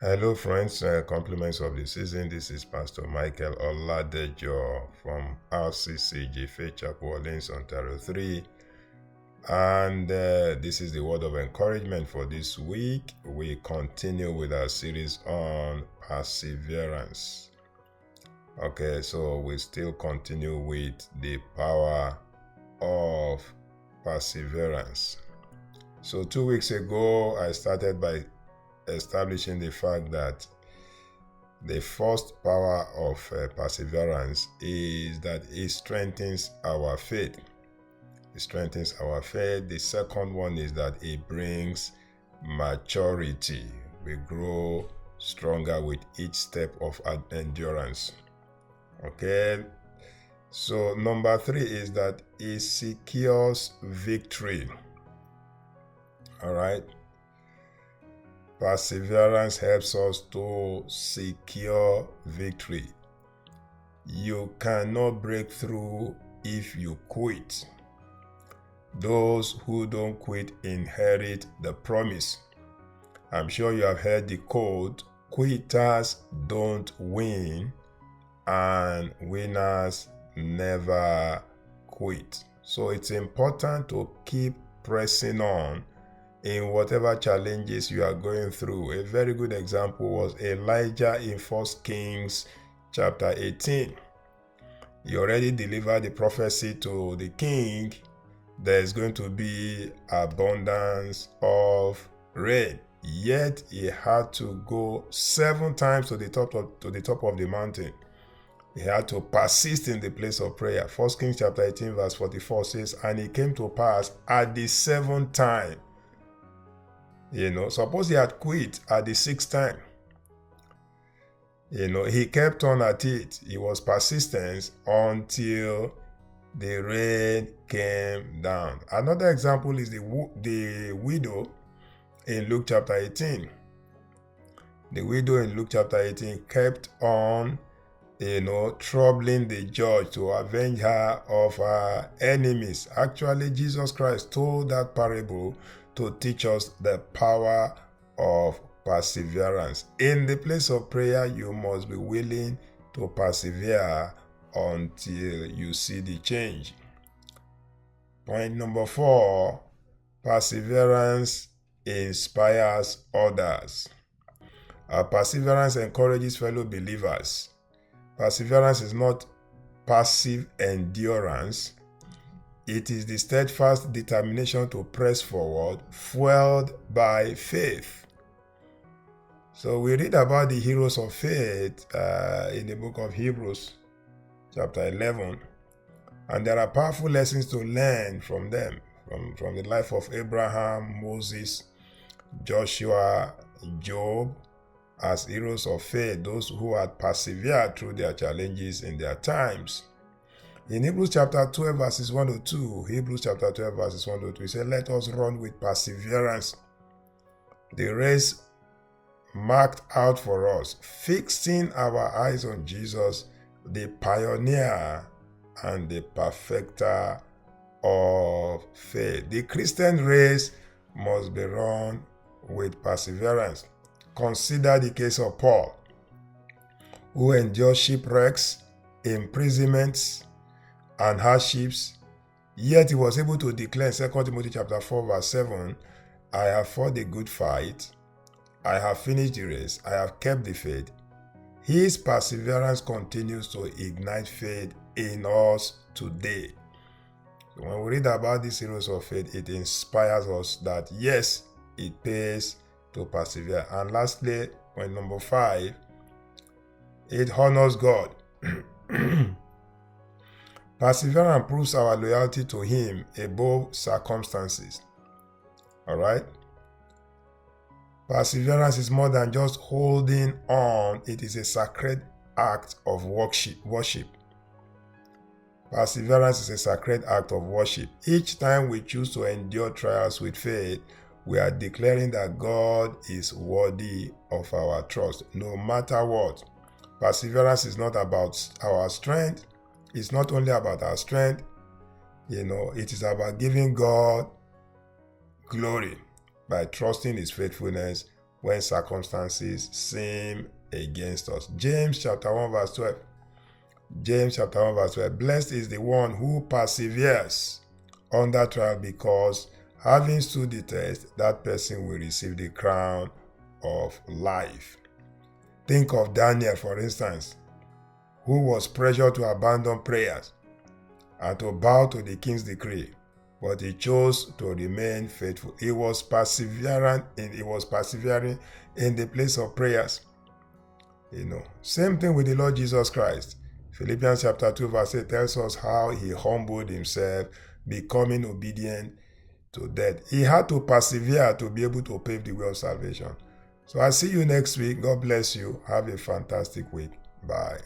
Hello, friends. Compliments of the season. This is Pastor Michael Oladejo from RCCG Faith Chapel, Orleans, Ontario 3. And this is the word of encouragement for this week. We continue with our series on perseverance. Okay, so we still continue with the power of perseverance. So 2 weeks ago, I started by establishing the fact that the first power of perseverance is that it strengthens our faith. It strengthens our faith. The second one is that it brings maturity. We grow stronger with each step of endurance. Okay. So number 3 is that it secures victory. All right. Perseverance helps us to secure victory. You cannot break through if you quit. Those who don't quit inherit the promise. I'm sure you have heard the quote, quitters don't win and winners never quit. So it's important to keep pressing on in whatever challenges you are going through. A very good example was Elijah in 1 Kings chapter 18. He already delivered the prophecy to the king. There's going to be abundance of rain. Yet he had to go 7 times to the top of the mountain. He had to persist in the place of prayer. 1 Kings chapter 18 verse 44 says, and it came to pass at the 7th time. Suppose he had quit at the 6th time. He kept on at it. He was persistent until the rain came down. Another example is the widow in Luke chapter 18. The widow in Luke chapter 18 kept on, troubling the judge to avenge her of her enemies. Actually, Jesus Christ told that parable to teach us the power of perseverance. In the place of prayer, you must be willing to persevere until you see the change. Point number 4, perseverance inspires others. Perseverance encourages fellow believers. Perseverance is not passive endurance. It is the steadfast determination to press forward, fueled by faith. So we read about the heroes of faith in the book of Hebrews, chapter 11. And there are powerful lessons to learn from them, from the life of Abraham, Moses, Joshua, Job, as heroes of faith, those who had persevered through their challenges in their times. In Hebrews chapter 12 verses 1 to 2, Hebrews chapter 12 verses 1 to 2, it says, let us run with perseverance the race marked out for us, fixing our eyes on Jesus, the pioneer and the perfecter of faith. The Christian race must be run with perseverance. Consider the case of Paul, who endured shipwrecks, imprisonments, and hardships, yet he was able to declare in 2 Timothy chapter 4 verse 7, I have fought a good fight, I have finished the race, I have kept the faith. His perseverance continues to ignite faith in us today. So when we read about these heroes of faith, it inspires us that yes, it pays to persevere. And lastly, point number 5, it honors God. Perseverance proves our loyalty to Him above circumstances. All right? Perseverance is more than just holding on. It is a sacred act of worship. Perseverance is a sacred act of worship. Each time we choose to endure trials with faith, we are declaring that God is worthy of our trust, no matter what. Perseverance is not about our strength. It's not only about our strength. It is about giving God glory by trusting His faithfulness when circumstances seem against us. James chapter 1 verse 12. James chapter 1 verse 12. Blessed is the one who perseveres under trial, because having stood the test, that person will receive the crown of life. Think of Daniel, for instance, who was pressured to abandon prayers and to bow to the king's decree, but he chose to remain faithful. He was persevering in the place of prayers. Same thing with the Lord Jesus Christ. Philippians chapter 2 verse 8 tells us how he humbled himself, becoming obedient to death. He had to persevere to be able to pave the way of salvation. So I'll see you next week. God bless you. Have a fantastic week. Bye.